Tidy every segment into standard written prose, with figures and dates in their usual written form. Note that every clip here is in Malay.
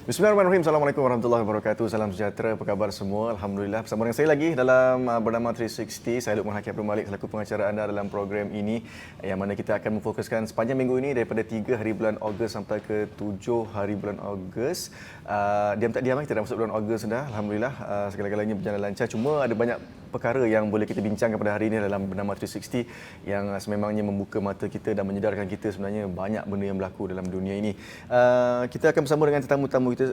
Bismillahirrahmanirrahim. Assalamualaikum warahmatullahi wabarakatuh. Salam sejahtera. Apa khabar semua? Alhamdulillah. Bersama dengan saya lagi dalam Bernama 360. Saya Luqman Hakim Abdul Malik selaku pengacara anda dalam program ini yang mana kita akan memfokuskan sepanjang minggu ini daripada 3 hari bulan Ogos sampai ke 7 hari bulan Ogos. Diam tak diam kita dah masuk bulan Ogos dah. Alhamdulillah segala-galanya berjalan lancar. Cuma ada banyak perkara yang boleh kita bincangkan pada hari ini dalam Bernama 360 yang sememangnya membuka mata kita dan menyedarkan kita sebenarnya banyak benda yang berlaku dalam dunia ini. Kita akan bersama dengan tetamu-tetamu kita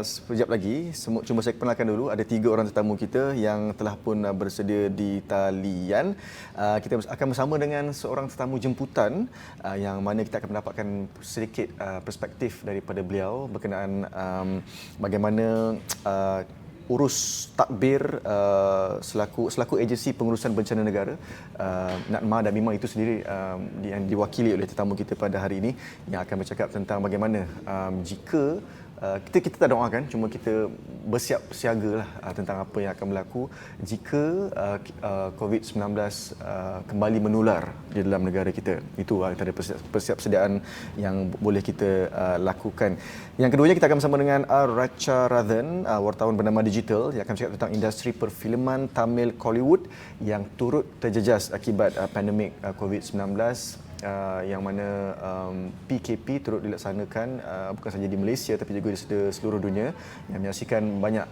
sekejap lagi. Cuma saya kenalkan dulu, ada 3 orang tetamu kita yang telah pun bersedia di talian. Kita akan bersama dengan seorang tetamu jemputan yang mana kita akan mendapatkan sedikit perspektif daripada beliau berkenaan bagaimana urus takbir selaku agensi pengurusan bencana negara NADMA, dan memang itu sendiri yang diwakili oleh tetamu kita pada hari ini yang akan bercakap tentang bagaimana jika kita tak doakan, cuma kita bersiap siagalah tentang apa yang akan berlaku jika COVID-19 kembali menular di dalam negara kita. Itu antara persiapsediaan yang boleh kita lakukan. Yang keduanya kita akan bersama dengan Racha Rathan, wartawan bernama digital yang akan bercakap tentang industri perfilman Tamil Kollywood yang turut terjejas akibat pandemik COVID-19. Yang mana PKP turut dilaksanakan bukan sahaja di Malaysia tapi juga di seluruh dunia, yang menyaksikan banyak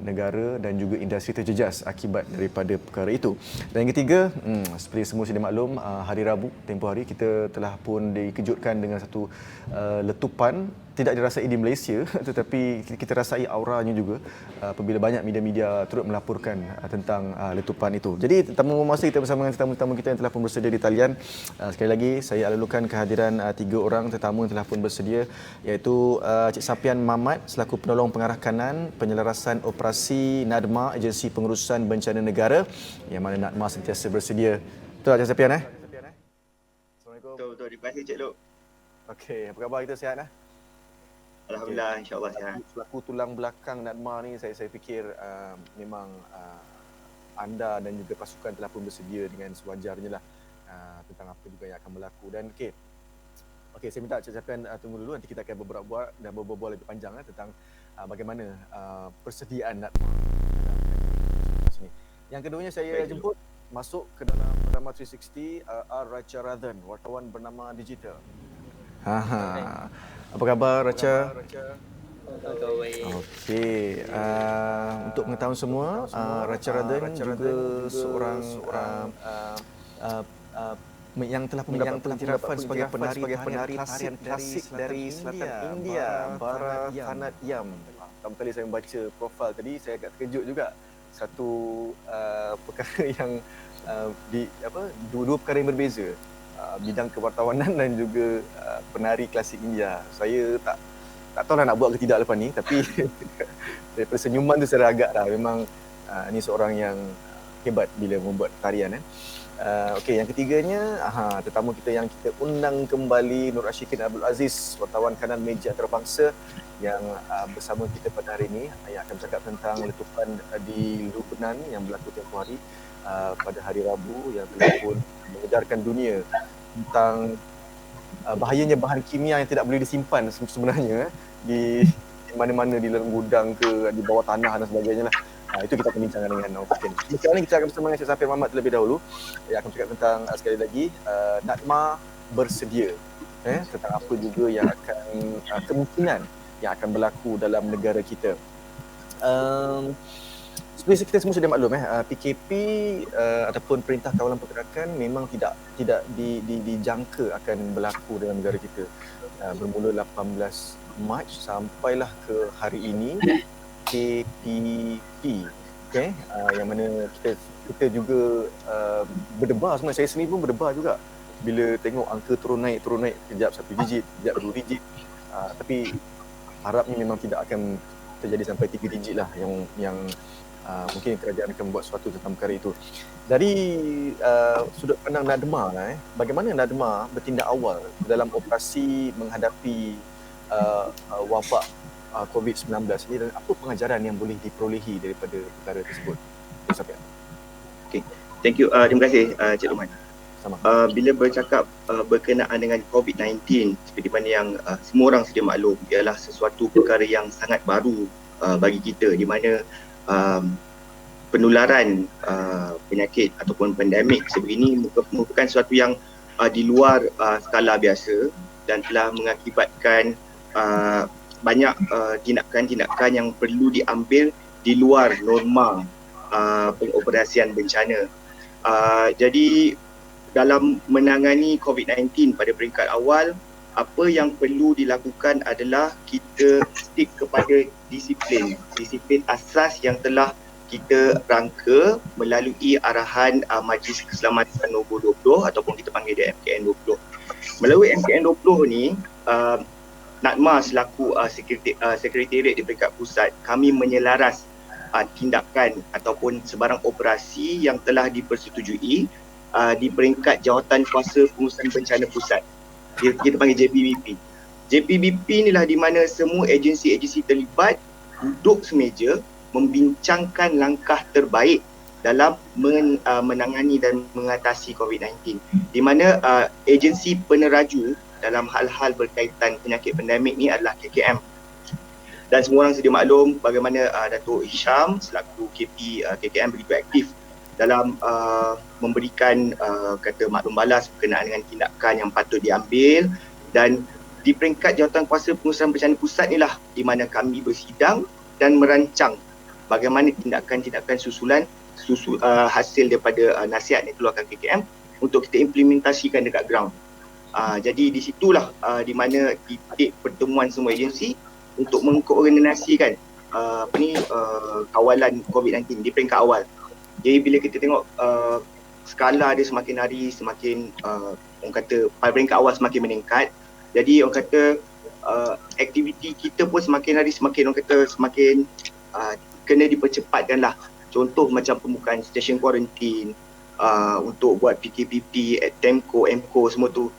negara dan juga industri terjejas akibat daripada perkara itu. Dan yang ketiga, seperti semua sedia maklum, hari Rabu tempoh hari kita telah pun dikejutkan dengan satu letupan. Tidak dirasai di Malaysia tetapi kita rasai auranya juga apabila banyak media-media turut melaporkan tentang letupan itu. Jadi tetamu masa kita bersama dengan tetamu-tetamu kita yang telah pun bersedia di talian. Sekali lagi saya alulukan kehadiran 3 orang tetamu yang telah pun bersedia, iaitu Cik Sapian Mamat selaku penolong pengarah kanan penyelarasan operasi NADMA, Agensi Pengurusan Bencana Negara, yang mana NADMA sentiasa bersedia. Betul tak Cik Sapian? Assalamualaikum. Betul. Terima kasih Cik Luk. Okey, apa khabar, kita sihat? Alhamdulillah, insyaAllah sihat. Selaku tulang belakang NADMA ni, saya fikir memang anda dan juga pasukan telah pun bersedia dengan sewajarnya lah tentang apa juga yang akan berlaku. Dan okey, saya minta Cik Sapian tunggu dulu, nanti kita akan berbual dan berbual lebih panjang tentang bagaimana persediaan NADMA sini. Yang keduanya saya jemput masuk ke dalam Bernama 360 Racha Rathan, wartawan bernama digital. Apa khabar Racha? Okey, untuk pengetahuan semua, Racha Rathan juga seorang yang telah mendapat pengiktirafan sebagai penari tarian klasik dari selatan India, Bharatanatyam. Pertama kali saya membaca profil tadi, saya agak terkejut juga. Satu perkara yang dua perkara yang berbeza. Bidang kewartawanan dan juga penari klasik India. Saya tak tahu nak buat ke tidak lepas ni, tapi daripada senyuman tu saya agak dah memang ni seorang yang hebat bila membuat tarian. Okey, yang ketiganya tetamu kita yang kita undang kembali, Nur Ashikin Abdul Aziz, wartawan kanan meja antarabangsa yang bersama kita pada hari ini, yang akan bercakap tentang letupan di Lubnan yang berlaku tempoh hari pada hari Rabu yang telah pun mengedarkan dunia tentang bahayanya bahan kimia yang tidak boleh disimpan sebenarnya di mana-mana, di dalam gudang ke di bawah tanah dan sebagainya lah. Itu kita akan bincangkan dengan Alfian. Sekarang ni kita akan bersama dengan Cik Safian Mamat terlebih dahulu yang akan bercakap tentang sekali lagi NADMA bersedia tentang apa juga yang akan kemungkinan yang akan berlaku dalam negara kita. Seperti kita semua sudah maklum PKP ataupun Perintah Kawalan Pergerakan memang tidak dijangka akan berlaku dalam negara kita. Bermula 18 Mac sampailah ke hari ini KPP, yang mana kita juga berdebar sebenarnya. Saya sendiri pun berdebar juga bila tengok angka turun naik kejap 1 digit, kejap 2 digit. Tapi harapnya memang tidak akan terjadi sampai 3 digit lah yang mungkin kerajaan akan membuat sesuatu tentang perkara itu. Dari sudut pandang NADMA, bagaimana NADMA bertindak awal dalam operasi menghadapi wabak COVID-19 ini, dan apa pengajaran yang boleh diperolehi daripada perkara tersebut? Okay. Thank you. Terima kasih Cik Luqman. Sama. Bila bercakap berkenaan dengan COVID-19, seperti mana yang semua orang sedia maklum, ialah sesuatu perkara yang sangat baru bagi kita, di mana um, penularan penyakit ataupun pandemik sebegini merupakan sesuatu yang di luar skala biasa dan telah mengakibatkan banyak tindakan-tindakan yang perlu diambil di luar norma pengoperasian bencana. Jadi dalam menangani COVID-19 pada peringkat awal, apa yang perlu dilakukan adalah kita stick kepada disiplin asas yang telah kita rangka melalui arahan Majlis Keselamatan nombor 20 ataupun kita panggil dia MKN 20. Melalui MKN 20 ni, NADMA selaku sekretariat di peringkat pusat, kami menyelaras tindakan ataupun sebarang operasi yang telah dipersetujui di peringkat Jawatan Kuasa Pengurusan Bencana Pusat. Kita panggil JPBP. JPBP inilah di mana semua agensi-agensi terlibat duduk semeja membincangkan langkah terbaik dalam menangani dan mengatasi COVID-19. Di mana agensi peneraju dalam hal-hal berkaitan penyakit pandemik ni adalah KKM. Dan semua orang sedia maklum bagaimana Datuk Hisham selaku KP KKM begitu aktif dalam memberikan kata maklum balas berkenaan dengan tindakan yang patut diambil. Dan di peringkat Jawatan Kuasa Pengurusan Bencana Pusat inilah di mana kami bersidang dan merancang bagaimana tindakan-tindakan hasil daripada nasihat yang keluarkan KKM untuk kita implementasikan dekat ground. Jadi di situlah di mana titik pertemuan semua agensi untuk mengkoordinasikan kawalan COVID-19 di peringkat awal. Jadi bila kita tengok skala dia semakin hari semakin orang kata pada peringkat awal semakin meningkat. Jadi orang kata aktiviti kita pun semakin hari semakin orang kata semakin kena dipercepatkan lah. Contoh macam pembukaan stesen kuarantin untuk buat PKPP, Temco, MCO semua tu.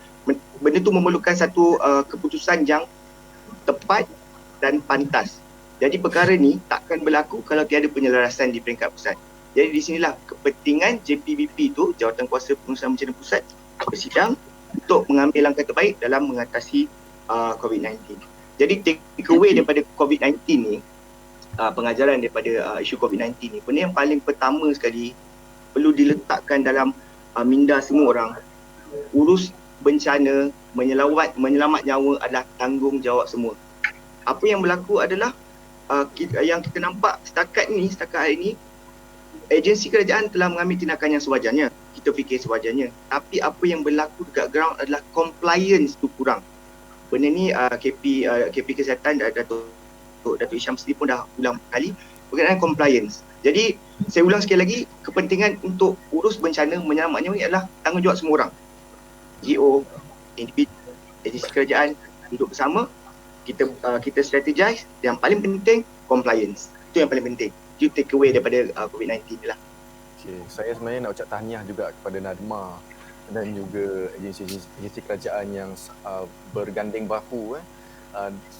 Benda tu memerlukan satu keputusan yang tepat dan pantas. Jadi perkara ni takkan berlaku kalau tiada penyelarasan di peringkat pusat. Jadi di sinilah kepentingan JPBP tu, Jawatan Kuasa Pengurusan Bencana Pusat, bersidang untuk mengambil langkah terbaik dalam mengatasi COVID-19. Jadi take away daripada COVID-19 ni, pengajaran daripada isu COVID-19 ni, benda yang paling pertama sekali perlu diletakkan dalam minda semua orang, urus bencana, menyelamat nyawa adalah tanggungjawab semua. Apa yang berlaku adalah yang kita nampak setakat hari ini, agensi kerajaan telah mengambil tindakan yang sewajarnya. Kita fikir sewajarnya. Tapi apa yang berlaku dekat ground adalah compliance tu kurang. Benda ni KP Kesihatan Datuk Hisham sendiri pun dah ulang kali berkenaan compliance. Jadi saya ulang sekali lagi, kepentingan untuk urus bencana menyelamat nyawa ni adalah tanggungjawab semua orang. GO, individu, agensi kerajaan duduk bersama, kita strategize. Yang paling penting compliance. Itu yang paling penting. Itu take away daripada COVID-19 ni lah. Okay. Saya sebenarnya nak ucap tahniah juga kepada NADMA dan juga agensi kerajaan yang berganding bahu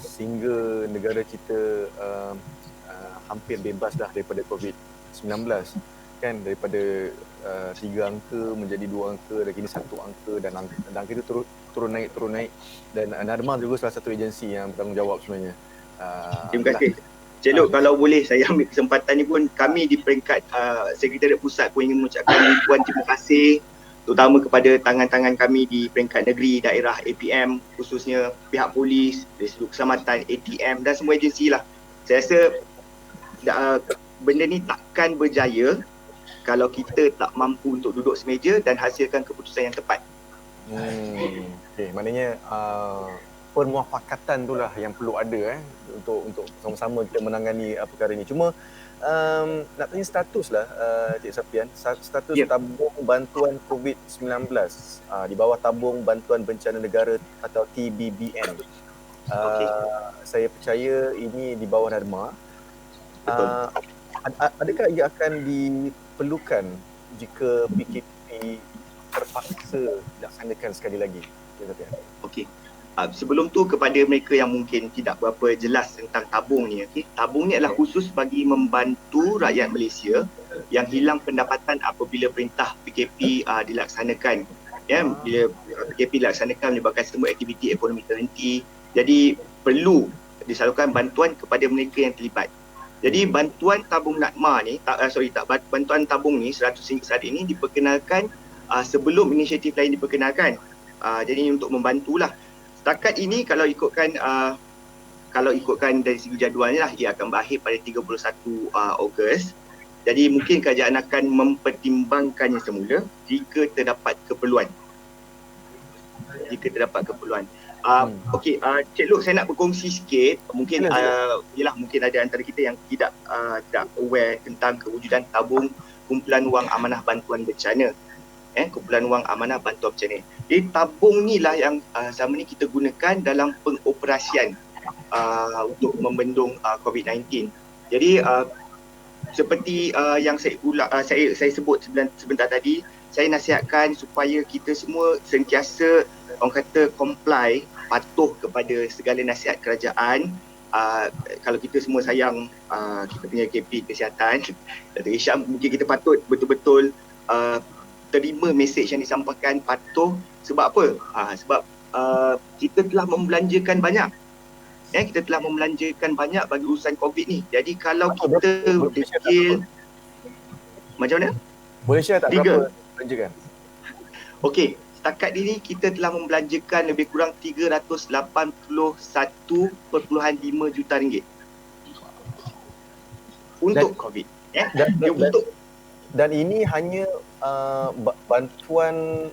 sehingga negara kita hampir bebas dah daripada COVID-19 kan, daripada 3 angka menjadi 2 angka dan kini 1 angka, dan angka itu turun naik dan NADMA juga salah satu agensi yang bertanggungjawab sebenarnya. Terima kasih. Cik Lok, kalau boleh saya ambil kesempatan ni pun, kami di peringkat Sekretariat Pusat pun ingin mengucapkan ribuan terima kasih terutama kepada tangan-tangan kami di peringkat negeri, daerah, APM, khususnya pihak polis, dari sudut keselamatan, ATM dan semua agensi lah. Saya rasa benda ni takkan berjaya kalau kita tak mampu untuk duduk semeja dan hasilkan keputusan yang tepat. Okay, maknanya permuafakatan itulah yang perlu ada untuk sama-sama kita menangani perkara ini. Cuma nak tanya status lah Cik Safian, status tabung bantuan COVID-19 di bawah tabung bantuan bencana negara atau TBBN. Saya percaya ini di bawah NADMA. Adakah ia akan diperlukan jika PKP terpaksa dilaksanakan sekali lagi? Cik Safian. Okey. Sebelum tu, kepada mereka yang mungkin tidak berapa jelas tentang tabung ni, tabung ni adalah khusus bagi membantu rakyat Malaysia yang hilang pendapatan apabila perintah PKP dilaksanakan Bila PKP dilaksanakan menyebabkan semua aktiviti ekonomi terhenti. Jadi perlu disalurkan bantuan kepada mereka yang terlibat. Jadi bantuan tabung NADMA ni, bantuan tabung ni RM100 saat ini diperkenalkan sebelum inisiatif lain diperkenalkan. Jadi untuk membantulah. Setakat ini kalau ikutkan dari segi jadualnya lah, ia akan berakhir pada 31 Ogos. Jadi mungkin kerajaan akan mempertimbangkannya semula jika terdapat keperluan. Okey, Cik Luk, saya nak berkongsi sikit. Mungkin mungkin ada antara kita yang tidak aware tentang kewujudan tabung kumpulan wang amanah bantuan bencana. Kumpulan wang amanah bantuan bencana. Jadi tabung ni lah yang selama ni kita gunakan dalam pengoperasian untuk membendung COVID-19. Jadi seperti yang saya sebut sebentar tadi, saya nasihatkan supaya kita semua sentiasa orang kata comply, patuh kepada segala nasihat kerajaan. Kalau kita semua sayang kita punya KP kesihatan, Dr. Hisham, mungkin kita patut betul-betul terima mesej yang disampaikan, patuh. Sebab apa? Sebab kita telah membelanjakan banyak. Kita telah membelanjakan banyak bagi urusan COVID ni. Jadi kalau kita detail macam mana? Boleh share tak berapa belanjakan? Okey, setakat ini kita telah membelanjakan lebih kurang 381.5 juta ringgit untuk COVID. Dan ini hanya bantuan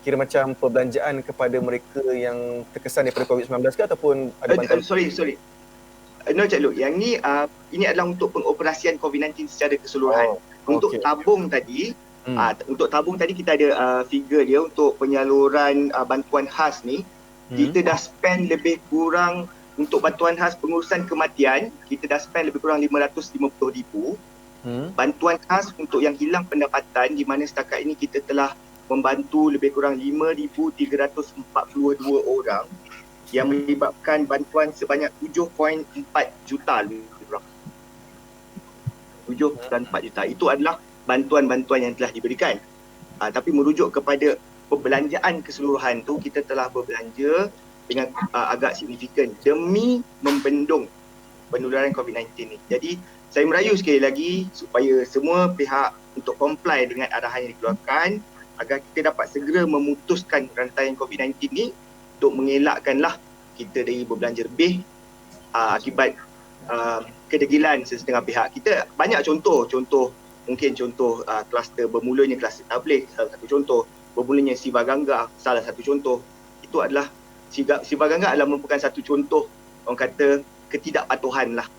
kira macam perbelanjaan kepada mereka yang terkesan daripada COVID-19 ke ataupun ada bantuan? Sorry. No, Cik Luk. Yang ni ini adalah untuk pengoperasian COVID-19 secara keseluruhan. Untuk tabung tadi, untuk tabung tadi kita ada figure dia untuk penyaluran bantuan khas ni. Kita dah spend lebih kurang untuk bantuan khas pengurusan kematian, kita dah spend lebih kurang 550,000. Bantuan khas untuk yang hilang pendapatan, di mana setakat ini kita telah membantu lebih kurang 5,342 orang yang melibatkan bantuan sebanyak 7.4 juta lebih kurang. 7.4 juta. Itu adalah bantuan-bantuan yang telah diberikan. Tapi merujuk kepada perbelanjaan keseluruhan tu, kita telah berbelanja dengan agak signifikan demi membendung penularan COVID-19 ni. Jadi saya merayu sekali lagi supaya semua pihak untuk comply dengan arahan yang dikeluarkan agar kita dapat segera memutuskan rantaian COVID-19 ni untuk mengelakkanlah kita dari berbelanja lebih akibat kedegilan sesetengah pihak. Kita banyak contoh, mungkin contoh kluster bermulanya kluster tabligh, salah satu contoh. Bermulanya Siva Gangga, salah satu contoh. Itu adalah Siva Gangga adalah merupakan satu contoh orang kata ketidakpatuhan lah.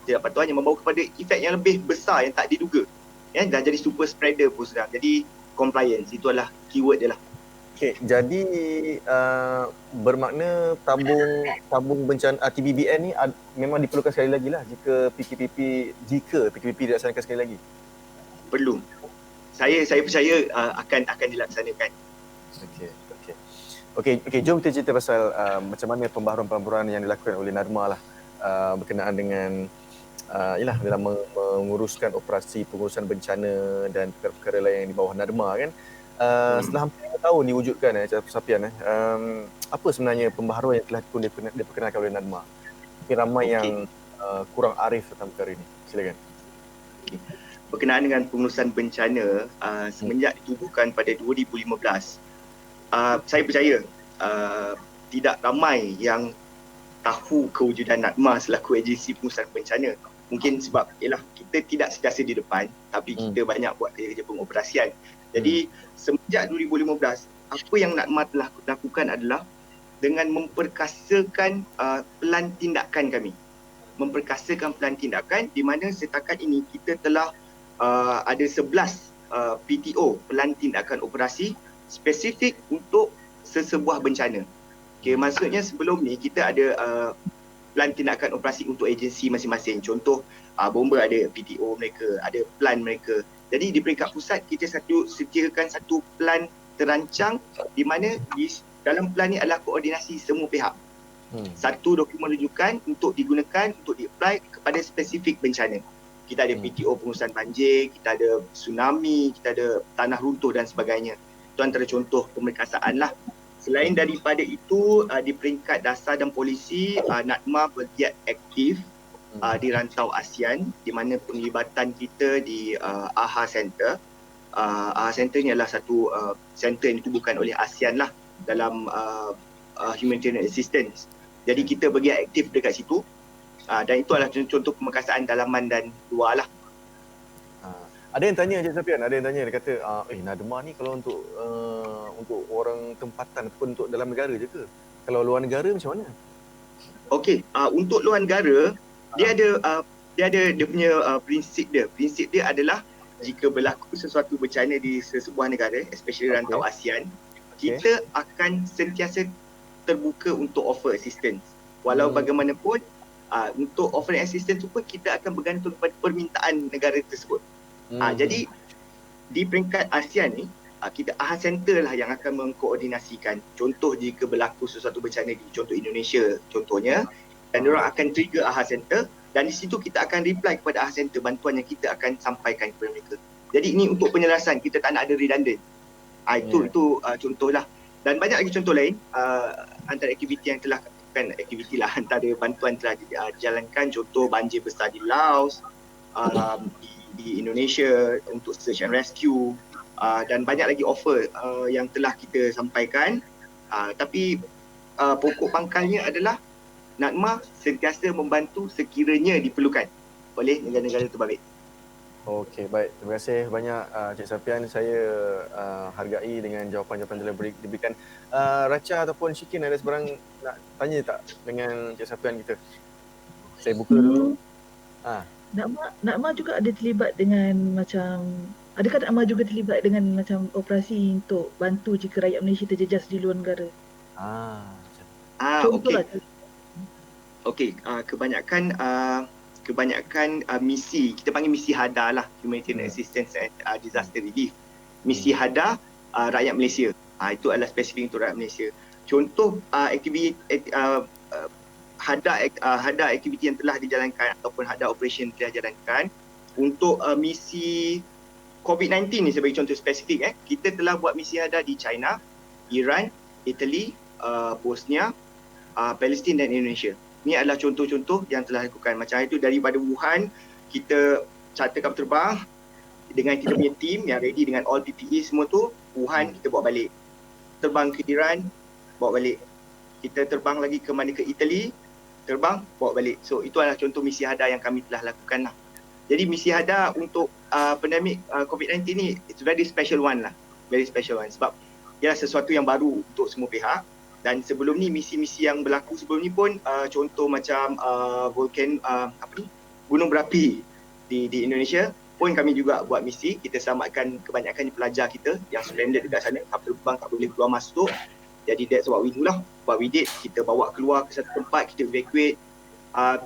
Ketidakpatuhan yang membawa kepada efek yang lebih besar yang tak diduga. Dah jadi super spreader pun sedang. Jadi compliance, itu adalah keyword dia lah. Okey, jadi bermakna tabung bencana TBBN ni memang diperlukan sekali lagi lah jika PKP dilaksanakan sekali lagi. Perlu. Saya percaya akan dilaksanakan. Okey, jom kita cerita pasal macam mana pembaharuan-pembaharuan yang dilakukan oleh NADMA lah berkenaan dengan dalam menguruskan operasi pengurusan bencana dan perkara-perkara lain yang di bawah NADMA kan. Setelah hampir 2 tahun diwujudkan Cara Persapian apa sebenarnya pembaharuan yang telah diperkenalkan oleh NADMA? Mungkin ramai yang kurang arif tentang perkara ini. Silakan. Berkenaan dengan pengurusan bencana semenjak ditubuhkan pada 2015, saya percaya tidak ramai yang tahu kewujudan NADMA selaku agensi pengurusan bencana. Mungkin sebab kita tidak sentiasa di depan, tapi kita banyak buat kerja pengoperasian. Jadi semenjak 2015, apa yang NADMA telah lakukan adalah dengan memperkasakan pelan tindakan kami. Memperkasakan pelan tindakan di mana setakat ini kita telah ada 11 PTO, pelan tindakan operasi spesifik untuk sesebuah bencana. Maksudnya sebelum ni kita ada pelan tindakan operasi untuk agensi masing-masing. Contoh bomba ada PTO mereka, ada plan mereka. Jadi di peringkat pusat kita sediakan satu plan terancang di mana dalam plan ni adalah koordinasi semua pihak. Satu dokumen rujukan untuk digunakan untuk di-apply kepada spesifik bencana. Kita ada PTO pengurusan banjir, kita ada tsunami, kita ada tanah runtuh dan sebagainya. Itu antara contoh pemerkasaan lah. Selain daripada itu, di peringkat dasar dan polisi, NADMA bergiat aktif di rantau ASEAN, di mana penglibatan kita di AHA Center. AHA Center ni adalah satu center yang ditubuhkan oleh ASEAN lah dalam humanitarian assistance. Jadi kita bergiat aktif dekat situ, dan itu adalah contoh pemerkasaan dalaman dan luar lah. Ada yang tanya Encik Safian, ada yang tanya, dia kata, NADMA ni kalau untuk orang tempatan ataupun untuk dalam negara je ke? Kalau luar negara macam mana? Okey, untuk luar negara, dia ada dia punya prinsip dia. Prinsip dia adalah jika berlaku sesuatu bencana di sesebuah negara, especially rantau ASEAN, kita akan sentiasa terbuka untuk offer assistance. Walau bagaimanapun, untuk offering assistance tu pun kita akan bergantung pada permintaan negara tersebut. Jadi di peringkat ASEAN ni, kita AHA Center lah yang akan mengkoordinasikan. Contoh jika berlaku sesuatu bencana di contoh Indonesia contohnya, dan mereka akan trigger AHA Center, dan di situ kita akan reply kepada AHA Center bantuan yang kita akan sampaikan kepada mereka. Jadi ini untuk penyelarasan, kita tak nak ada redundant. Itu contohlah. Dan banyak lagi contoh lain, antara aktiviti yang telah antara bantuan telah dijalankan, contoh banjir besar di Laos, di Indonesia untuk search and rescue, dan banyak lagi offer yang telah kita sampaikan. Tapi pokok pangkalnya adalah NADMA sentiasa membantu sekiranya diperlukan oleh negara-negara terbabit. Okey, baik. Terima kasih banyak Encik Safian. Saya hargai dengan jawapan-jawapan yang telah diberikan. Racha ataupun Syikin, ada sebarang nak tanya tak dengan Encik Safian kita? Saya buka dulu. NADMA juga ada terlibat dengan macam, adakah NADMA juga terlibat dengan macam operasi untuk bantu jika rakyat Malaysia terjejas di luar negara? Contohlah. Okey, kebanyakan misi, kita panggil misi HADA lah, Humanitarian Assistance and Disaster Relief. Misi HADA rakyat Malaysia. Itu adalah spesifik untuk rakyat Malaysia. Contoh aktiviti HADA aktiviti yang telah dijalankan ataupun HADA operation yang telah dijalankan untuk misi COVID-19 ni sebagai contoh spesifik. Kita telah buat misi HADA di China, Iran, Italy, Bosnia, Palestin dan Indonesia. Ini adalah contoh-contoh yang telah dilakukan. Macam itu daripada Wuhan, kita charter kapal terbang dengan kita punya team yang ready dengan all PPE semua tu. Wuhan kita bawa balik. Terbang ke Iran, bawa balik. Kita terbang lagi ke mana, ke Italy, terbang, bawa balik. So itu adalah contoh misi HADA yang kami telah lakukan lah. Jadi misi HADA untuk pandemik COVID-19 ni, it's very special one lah. Very special one. Sebab ialah sesuatu yang baru untuk semua pihak. Dan sebelum ni, misi-misi yang berlaku sebelum ni pun, contoh macam gunung berapi di Indonesia pun kami juga buat misi. Kita selamatkan kebanyakan pelajar kita yang stranded dekat sana, kapal terbang tak boleh keluar masuk. Jadi that's what we do lah, what we did. Kita bawa keluar ke satu tempat, kita evacuate,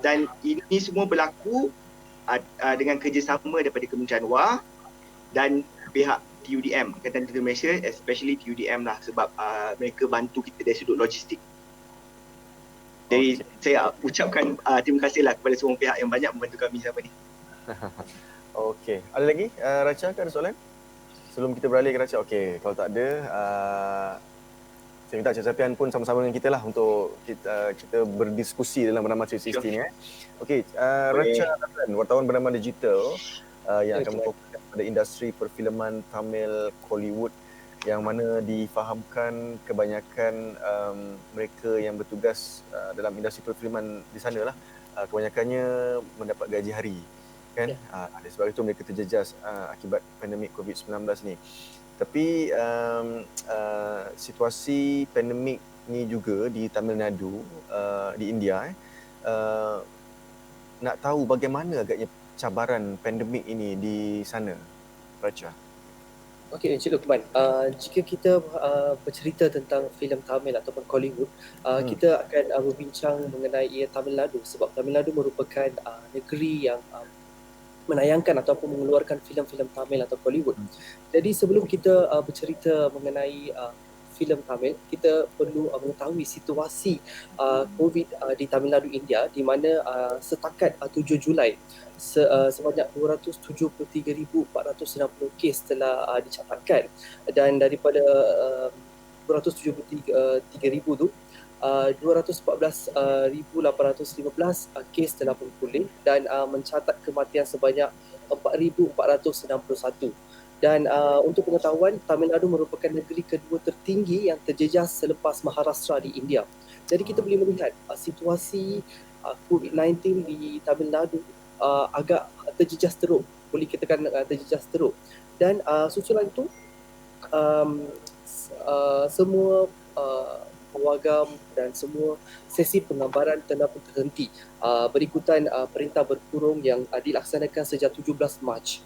dan ini semua berlaku dengan kerjasama daripada Kementerian Luar dan pihak TUDM, Angkatan Tentera Malaysia, especially TUDM lah, sebab mereka bantu kita dari sudut logistik. Jadi saya ucapkan terima kasih lah kepada semua pihak yang banyak membantu kami selama ni. Okey, ada lagi Racha, ada soalan? Sebelum kita beralih ke Racha. Okey, kalau tak ada, saya minta Encik Safian pun sama-sama dengan kita lah untuk kita berdiskusi dalam Bernama 360 ni. Okey, Racha Adlan, wartawan Bernama Digital yang akan memfokuskan pada industri perfilman Tamil Kollywood, yang mana difahamkan kebanyakan mereka yang bertugas dalam industri perfilman di sana lah, kebanyakannya mendapat gaji hari kan. Oleh sebab itu mereka terjejas akibat pandemik COVID-19 ni. Tapi situasi pandemik ni juga di Tamil Nadu, di India, nak tahu bagaimana agaknya cabaran pandemik ini di sana, Racha? Okey, Encik Luqman, jika kita bercerita tentang filem Tamil ataupun Kollywood, kita akan berbincang mengenai Tamil Nadu, sebab Tamil Nadu merupakan negeri yang menayangkan ataupun mengeluarkan filem-filem Tamil atau Kollywood. Jadi sebelum kita bercerita mengenai filem Tamil, kita perlu mengetahui situasi COVID di Tamil Nadu, India, di mana setakat 7 Julai sebanyak 273,460 kes telah dicatatkan, dan daripada 273,000 tu 214,815 kes telah berpulih dan mencatat kematian sebanyak 4,461. Dan untuk pengetahuan, Tamil Nadu merupakan negeri kedua tertinggi yang terjejas selepas Maharashtra di India. Jadi kita boleh melihat situasi COVID-19 di Tamil Nadu agak terjejas teruk, boleh katakan terjejas teruk. Dan susulan itu semua pawagam dan semua sesi penggambaran telah pun terhenti berikutan perintah berkurung yang dilaksanakan sejak 17 Mac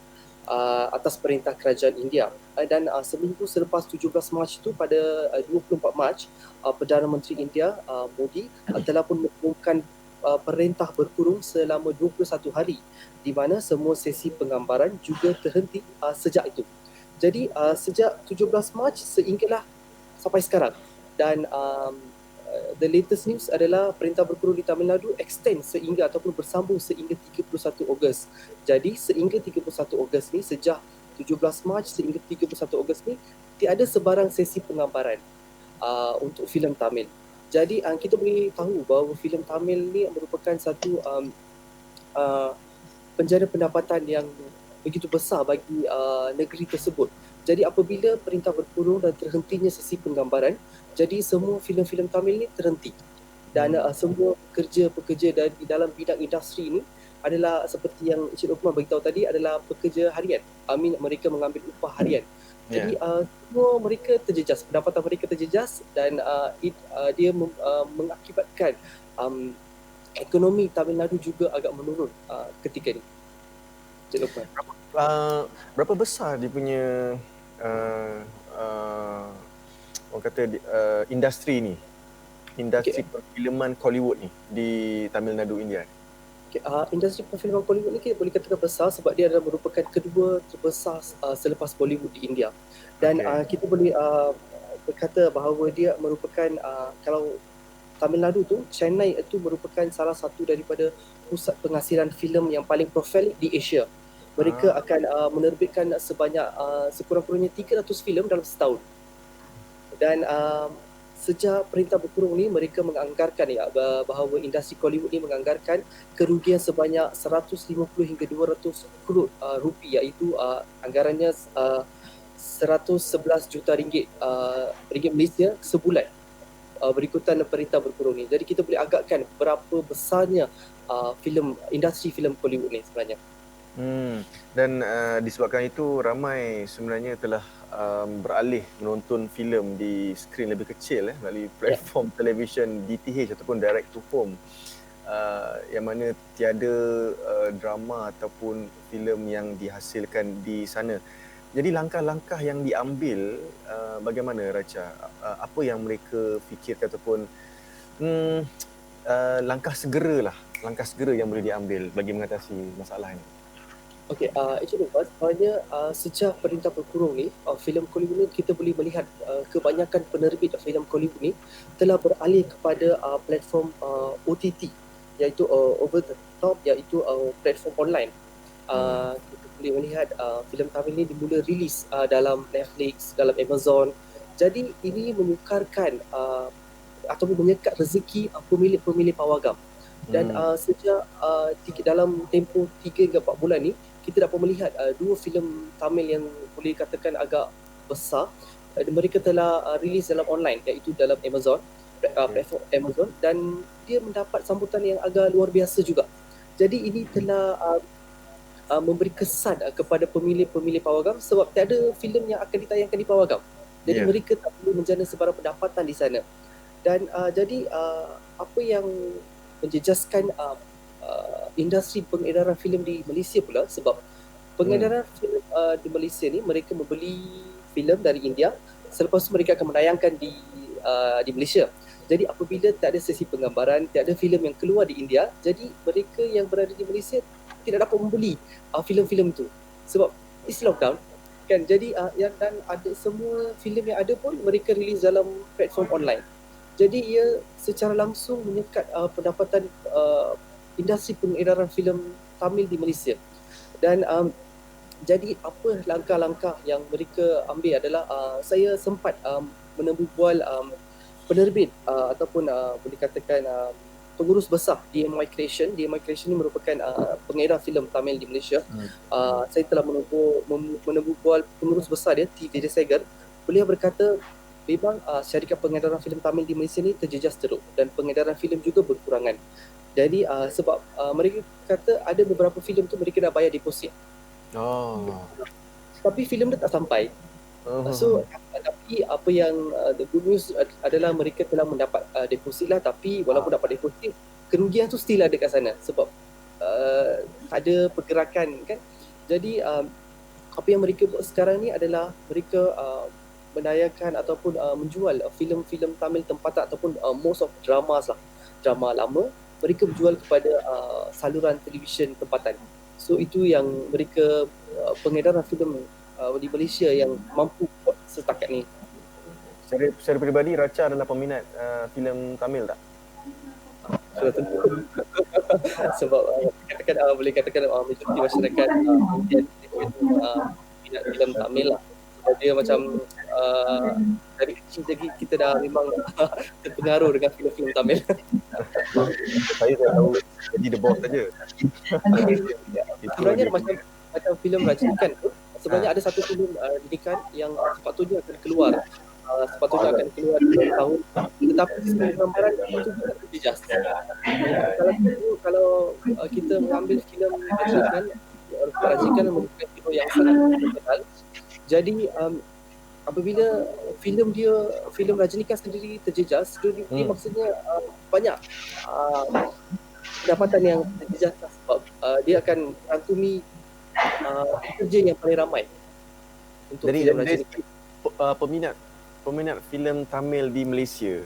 atas perintah kerajaan India. Dan seminggu selepas 17 Mac itu, pada 24 Mac, Perdana Menteri India Modi telah pun mengumumkan perintah berkurung selama 21 hari, di mana semua sesi penggambaran juga terhenti sejak itu. Jadi sejak 17 Mac sehinggalah sampai sekarang. Dan the latest news adalah perintah berkurung di Tamil Nadu extend sehingga ataupun bersambung sehingga 31 Ogos. Jadi sehingga 31 Ogos ni, sejak 17 Mac sehingga 31 Ogos ni, tiada sebarang sesi penggambaran untuk filem Tamil. Jadi kita boleh tahu bahawa filem Tamil ni merupakan satu penjana pendapatan yang begitu besar bagi negeri tersebut. Jadi apabila perintah berkurung dan terhentinya sesi penggambaran, jadi semua filem-filem Tamil ni terhenti. Dan semua pekerja-pekerja di dalam bidang industri ni adalah seperti yang Encik Lokman beritahu tadi, adalah pekerja harian. Mereka mengambil upah harian. Jadi semua mereka terjejas, pendapatan mereka terjejas, dan dia mengakibatkan ekonomi Tamil Nadu juga agak menurun ketika ni. Encik Lokman. Berapa besar dia punya orang kata industri ni, industri perfilman Hollywood ni di Tamil Nadu, India? Industri perfilman Bollywood ni kita boleh katakan besar sebab dia adalah merupakan kedua terbesar selepas Bollywood di India. Dan kita boleh berkata bahawa dia merupakan kalau Tamil Nadu tu, Chennai itu merupakan salah satu daripada pusat penghasilan filem yang paling prolific di Asia. Mereka akan menerbitkan sebanyak sekurang-kurangnya 300 filem dalam setahun. Dan sejak perintah berkurung ni, mereka menganggarkan bahawa industri Hollywood ni menganggarkan kerugian sebanyak 150 hingga 200 crore rupiah, iaitu anggarannya 111 juta ringgit Malaysia sebulan berikutan perintah berkurung ni. Jadi kita boleh agakkan berapa besarnya industri filem Hollywood ni sebenarnya. Dan disebabkan itu, ramai sebenarnya telah beralih menonton filem di skrin lebih kecil melalui platform televisyen DTH ataupun direct to home, yang mana tiada drama ataupun filem yang dihasilkan di sana. Jadi langkah-langkah yang diambil bagaimana, Racha? Apa yang mereka fikirkan ataupun langkah segera yang boleh diambil bagi mengatasi masalah ini? Okey, actually sebenarnya sejak perintah berkurung ni, filem Hollywood ni kita boleh melihat kebanyakan penerbit filem Hollywood ni telah beralih kepada platform OTT, iaitu over the top, iaitu platform online. Kita boleh melihat filem Tamil ni dimula rilis dalam Netflix, dalam Amazon. Jadi ini menukarkan ataupun menyekat rezeki pemilik-pemilik pawagam. Dan sejak dalam tempoh 3 hingga 4 bulan ni, kita dapat melihat dua filem Tamil yang boleh katakan agak besar. Mereka telah rilis dalam online, iaitu dalam Amazon, platform Amazon, dan dia mendapat sambutan yang agak luar biasa juga. Jadi ini telah memberi kesan kepada pemilik-pemilik pawagam sebab tiada filem yang akan ditayangkan di pawagam. Jadi mereka tak perlu menjana sebarang pendapatan di sana. Dan jadi apa yang menjejaskan industri pengedaran filem di Malaysia pula, sebab pengedaran filem di Malaysia ni, mereka membeli filem dari India, selepas itu mereka akan menayangkan di Malaysia. Jadi apabila tak ada sesi penggambaran, tak ada filem yang keluar di India, jadi mereka yang berada di Malaysia tidak dapat membeli filem-filem itu sebab it's lockdown kan. Jadi yang dan ada semua filem yang ada pun mereka release dalam platform online. Jadi ia secara langsung menyekat pendapatan industri pengedaran filem Tamil di Malaysia. Dan jadi apa langkah-langkah yang mereka ambil adalah saya sempat menemui bual penerbit ataupun boleh katakan pengurus besar DMY Creation. DMY Creation ini merupakan pengedar filem Tamil di Malaysia. Saya telah menemui bual pengurus besar dia, T. Vijayasegar. Beliau berkata memang syarikat pengedaran filem Tamil di Malaysia ni terjejas teruk dan pengedaran filem juga berkurangan. Jadi sebab mereka kata ada beberapa filem tu mereka dah bayar deposit. Tapi filem dia tak sampai. So tapi apa yang the good news adalah mereka telah mendapat deposit lah, tapi walaupun dapat deposit, kerugian tu still ada kat sana sebab ada pergerakan kan. Jadi apa yang mereka buat sekarang ni adalah mereka menayakan ataupun menjual filem-filem Tamil tempatan ataupun most of dramas lah, drama lama mereka berjual kepada saluran televisyen tempatan. So itu yang mereka pengedaran filem di Malaysia yang mampu buat setakat ni. Secara peribadi, Racha adalah peminat filem Tamil tak? Sudah tentu. Sebab boleh katakan majoriti masyarakat minat filem Tamil lah. Sebab dia macam dari kecil lagi kita dah memang terpengaruh dengan filem-filem Tamil. Saya tak tahu jadi The Boss saja. Sebenarnya macam filem Rajinikan tu, sebenarnya ada satu filem Rajinikan yang sepatutnya akan keluar dalam tahun, tetapi sebenarnya gambaran itu juga terjejas. Kalau kita mengambil filem Rajinikan merupakan filem yang sangat terkenal. Jadi apabila filem Rajinikan sendiri terjejas, dia maksudnya banyak pendapatan yang terjejas sebab dia akan rangkumi kerja yang paling ramai untuk filem Rajinikan. Peminat filem Tamil di Malaysia,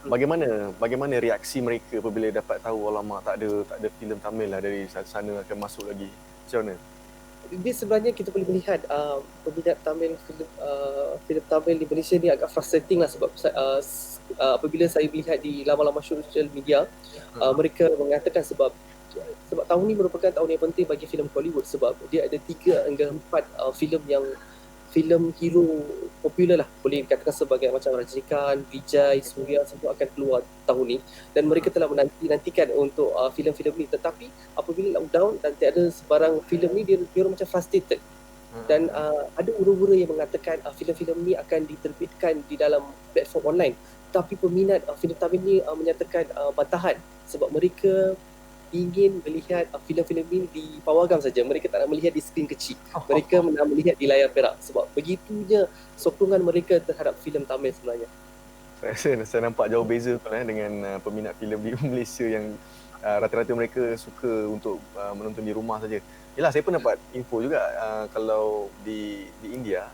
bagaimana reaksi mereka apabila dapat tahu alamak tak ada filem Tamil lah dari sana akan masuk lagi? Macam mana? Dia sebenarnya kita boleh melihat peminat Tamil filem Tamil di Malaysia ni agak frustrating lah sebab apabila saya melihat di laman-laman sosial media mereka mengatakan sebab tahun ni merupakan tahun yang penting bagi filem Hollywood sebab dia ada 3 hingga 4 filem hero popular lah, boleh dikatakan sebagai macam Rajinikan, Vijay, Surya semua akan keluar tahun ni dan mereka telah menantikan untuk filem-filem ni, tetapi apabila lockdown dan tiada sebarang filem ni dia orang macam frustrated dan ada ura-ura yang mengatakan filem-filem ni akan diterbitkan di dalam platform online, tapi peminat filem Tamil ni menyatakan bantahan sebab mereka ingin melihat filem-filem ini di pawagam saja. Mereka tak nak melihat di skrin kecil. Mereka nak melihat di layar perak sebab begitunya sokongan mereka terhadap filem Tamil sebenarnya. Saya nampak jauh beza dengan peminat filem di Malaysia yang rata-rata mereka suka untuk menonton di rumah saja. Yalah, saya pun dapat info juga kalau di India,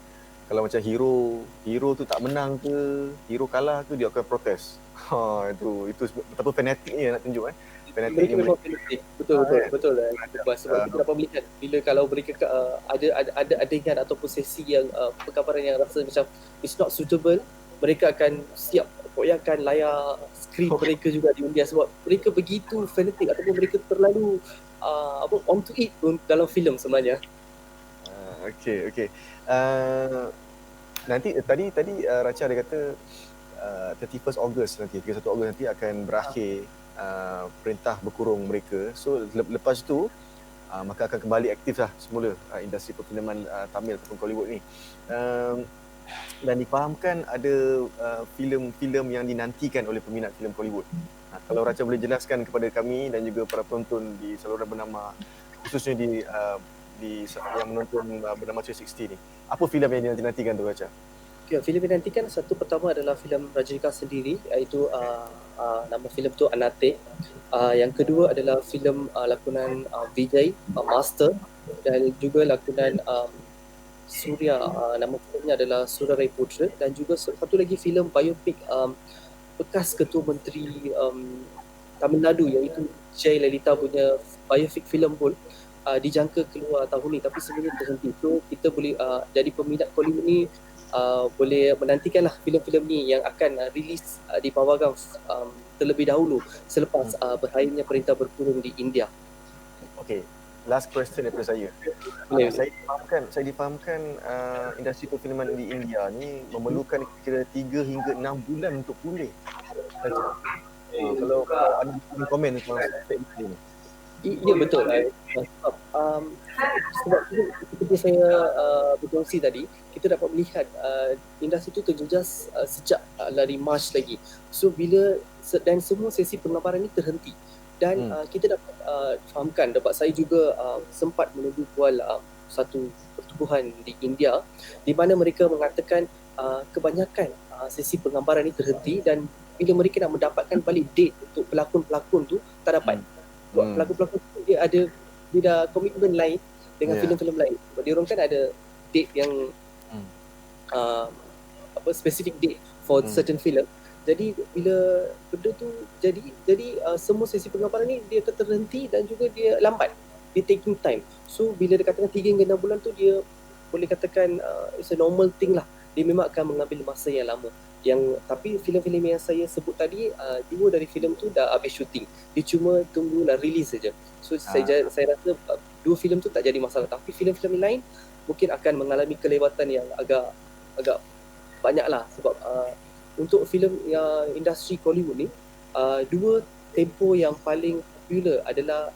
kalau macam hero tu tak menang ke, hero kalah ke, dia akan protes. Itu betapa fanatiknya nak tunjuk Mereka memang fanatik. Betul. Sebab kita dapat melihat bila kalau mereka ada adegan ataupun sesi yang perkabaran yang rasa macam it's not suitable, mereka akan siap koyakkan layar skrin mereka juga diundian sebab mereka begitu fanatik ataupun mereka terlalu on to it dalam filem sebenarnya. Okey. Nanti tadi Racha ada kata 31 Ogos nanti, 31 Ogos nanti akan berakhir perintah berkurung mereka. So lepas tu maka akan kembali aktif lah semula industri perfilman Tamil ataupun Hollywood ni. Dan difahamkan ada filem-filem yang dinantikan oleh peminat filem Hollywood. Kalau Racha boleh jelaskan kepada kami dan juga para penonton di saluran bernama, khususnya di yang menonton bernama 360 ni, apa filem yang dinantikan tu Racha? Okay, filem yang dinantikan satu pertama adalah filem Rajinikan sendiri, iaitu nama filem tu Anate. Yang kedua adalah filem lakonan Vijay, Master, dan juga lakonan Surya, nama filmnya adalah Surya Rai Putra, dan juga satu lagi filem biopik bekas Ketua Menteri Tamil Nadu, iaitu Jay Lalitha punya biopik filem pun dijangka keluar tahun ni, tapi sebenarnya terhenti. So kita boleh jadi peminat Hollywood ni boleh menantikanlah filem-filem ni yang akan rilis di pawagam terlebih dahulu selepas berakhirnya Perintah Berkurung di India. Okey, last question daripada saya. Boleh. Saya difahamkan industri perfilman di India ni memerlukan kira 3 hingga 6 bulan untuk pulih. Kalau anda boleh komen tentang statement ini. Ya betul. Sebab itu seperti saya berkongsi tadi, kita dapat melihat industri itu terjejas sejak dari Mac lagi. So bila dan semua sesi penggambaran ini terhenti. Dan kita dapat fahamkan, dapat saya juga sempat menunggu kual satu pertubuhan di India di mana mereka mengatakan kebanyakan sesi penggambaran ini terhenti, dan bila mereka nak mendapatkan balik date untuk pelakon-pelakon tu tak dapat. Sebab pelakon-pelakon tu dia ada komitmen lain dengan filem-filem lain. Sebab dia orang kan ada date yang specific date for certain film. Jadi bila benda tu jadi semua sesi penggambaran ni dia terhenti dan juga dia lambat. Dia taking time. So bila dia katakan 3 hingga 6 bulan tu, dia boleh katakan it's a normal thing lah. Dia memang akan mengambil masa yang lama. Tapi filem-filem yang saya sebut tadi, 2 dari filem tu dah habis syuting. Dia cuma tunggu nak release saja. So saya rasa 2 filem tu tak jadi masalah. Tapi filem-filem lain mungkin akan mengalami kelewatan yang agak banyak lah. Sebab untuk filem yang industri Hollywood ni, 2 tempoh yang paling popular adalah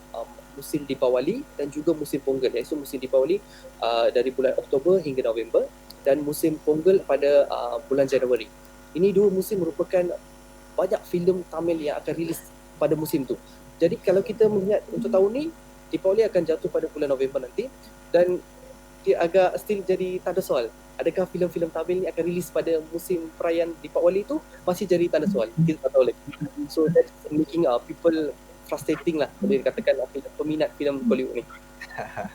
musim Deepawali dan juga musim Pongal. Iaitu musim Deepawali dari bulan Oktober hingga November, dan musim Pongal pada bulan Januari. Ini 2 musim merupakan banyak filem Tamil yang akan rilis pada musim tu. Jadi kalau kita melihat untuk tahun ni, Deepawali akan jatuh pada bulan November nanti, dan dia agak still jadi tanda soal. Adakah filem-filem Tamil ni akan rilis pada musim perayaan Deepawali tu? Masih jadi tanda soal. Kita tak tahu lagi. So that's making people frustrating lah, boleh dikatakan peminat filem Hollywood ni.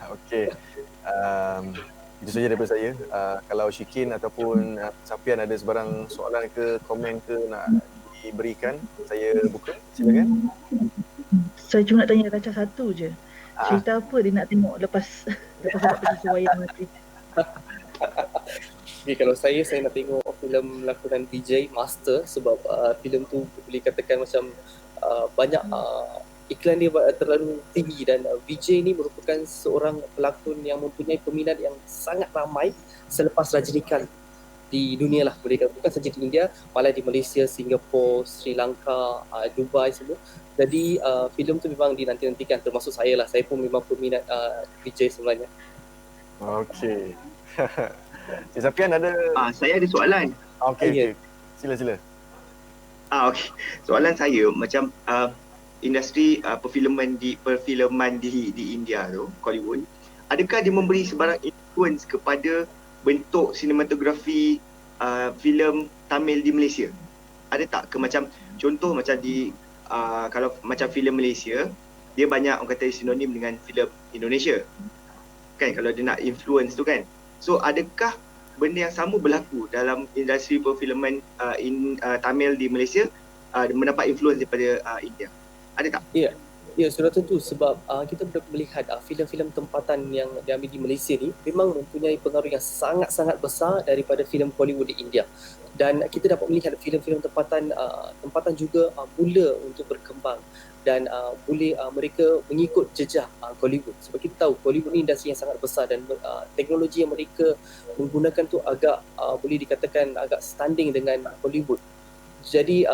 Okey. Itu saja daripada saya. Kalau Syikin ataupun Safian ada sebarang soalan ke komen ke nak diberikan, saya buka. Silakan. Saya cuma nak tanya Racha satu je. Cerita apa dia nak tengok lepas dapat pergi wayang nanti? Okay, kalau saya nak tengok filem lakonan DJ Master, sebab filem tu boleh katakan macam banyak iklan dia terlalu tinggi, dan Vijay ni merupakan seorang pelakon yang mempunyai peminat yang sangat ramai selepas Rajinikanth di dunia lah, boleh kata. Bukan saja di India, malah di Malaysia, Singapura, Sri Lanka, Dubai semua. Jadi filem tu memang dinanti-nantikan, termasuk saya lah. Saya pun memang peminat Vijay sebenarnya. Okey. Cik Safian ada? Saya ada soalan. Okey. Sila. Okey. Soalan saya macam industri perfilman di India tu, Hollywood, adakah dia memberi sebarang influence kepada bentuk sinematografi filem Tamil di Malaysia? Ada tak ke macam contoh macam di kalau macam filem Malaysia, dia banyak orang kata sinonim dengan filem Indonesia. Kan kalau dia nak influence tu kan. So adakah benda yang sama berlaku dalam industri perfilman Tamil di Malaysia, mendapat influence daripada India? Ada tak? Ya, sudah tentu, sebab kita boleh melihat filem-filem tempatan yang diambil di Malaysia ni memang mempunyai pengaruh yang sangat-sangat besar daripada filem Hollywood di India. Dan kita dapat melihat filem-filem tempatan juga mula untuk berkembang, dan boleh mereka mengikut jejak Hollywood. Sebab kita tahu Hollywood ni industri yang sangat besar, dan teknologi yang mereka menggunakan tu agak boleh dikatakan agak standing dengan Hollywood. Jadi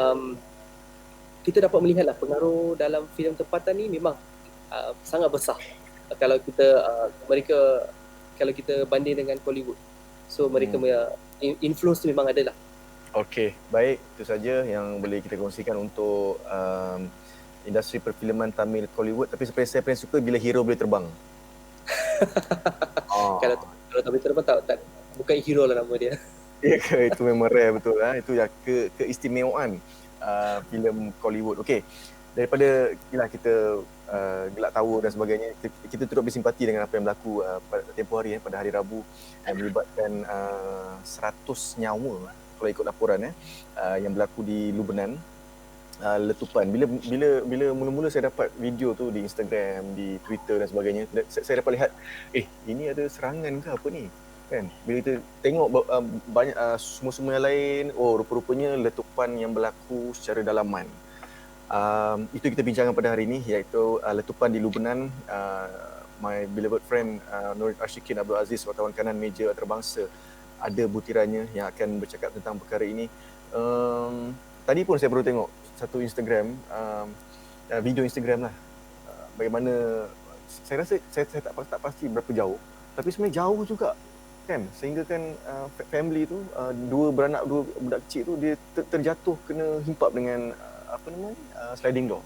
kita dapat melihatlah pengaruh dalam filem tempatan ni memang sangat besar kalau kita banding dengan Hollywood. So mereka influence tu memang ada lah. Okey, baik, itu saja yang boleh kita kongsikan untuk industri perfilman Tamil Hollywood. Tapi sebenarnya saya paling suka bila hero boleh terbang. Kalau Tamil terbang tak bukan hero lah nama dia. Ya ke? Itu memang rare betul. Itu ya keistimewaan filem Hollywood. Okey, daripada kita gelak tahu dan sebagainya, kita turut bersimpati dengan apa yang berlaku pada tempoh hari pada hari Rabu yang melibatkan 100 nyawa kalau ikut laporan yang berlaku di Lubnan. letupan. Bila mula-mula saya dapat video tu di Instagram, di Twitter dan sebagainya, saya dapat lihat ini ada serangan ke apa ni? Kan? Bila kita tengok banyak semua-semua yang lain, rupa-rupanya letupan yang berlaku secara dalaman. Itu kita bincangkan pada hari ini, iaitu letupan di Lubnan. My beloved friend Nur Ashikin Abdul Aziz, wartawan kanan meja antarabangsa, ada butirannya yang akan bercakap tentang perkara ini. Tadi pun saya baru tengok satu Instagram, video Instagram lah, bagaimana saya rasa saya tak pasti berapa jauh, tapi sebenarnya jauh juga kan, sehingga kan family tu, dua budak kecil tu, dia terjatuh kena himpap dengan sliding door,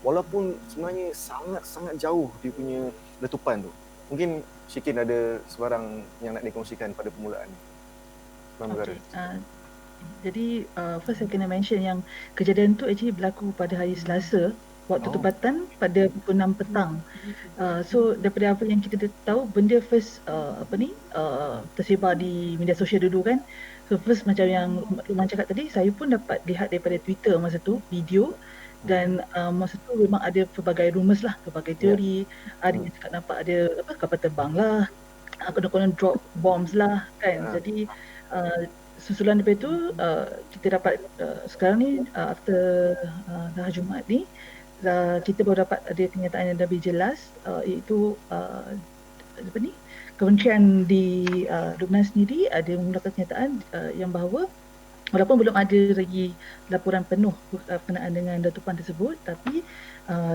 walaupun sebenarnya sangat jauh dia punya letupan tu. Mungkin Syikin ada sebarang yang nak dikongsikan pada permulaan ni. Okay. Jadi first saya kena mention yang kejadian tu actually berlaku pada hari Selasa, waktu tempatan pada pukul 6 petang. So daripada apa yang kita tahu, benda first tersebar di media sosial dulu kan. So first macam yang Luqman cakap tadi, saya pun dapat lihat daripada Twitter masa tu video, dan masa tu memang ada pelbagai rumours lah, pelbagai teori. Ada yang cakap nampak ada kapal terbang lah, konon drop bombs lah kan. Jadi susulan daripada itu, kita dapat sekarang ni after dah Jumaat ni, kita baru dapat ada kenyataan yang lebih jelas, iaitu Kementerian di Lubnan sendiri ada mengeluarkan kenyataan yang bahawa walaupun belum ada lagi laporan penuh berkenaan dengan letupan tersebut, tapi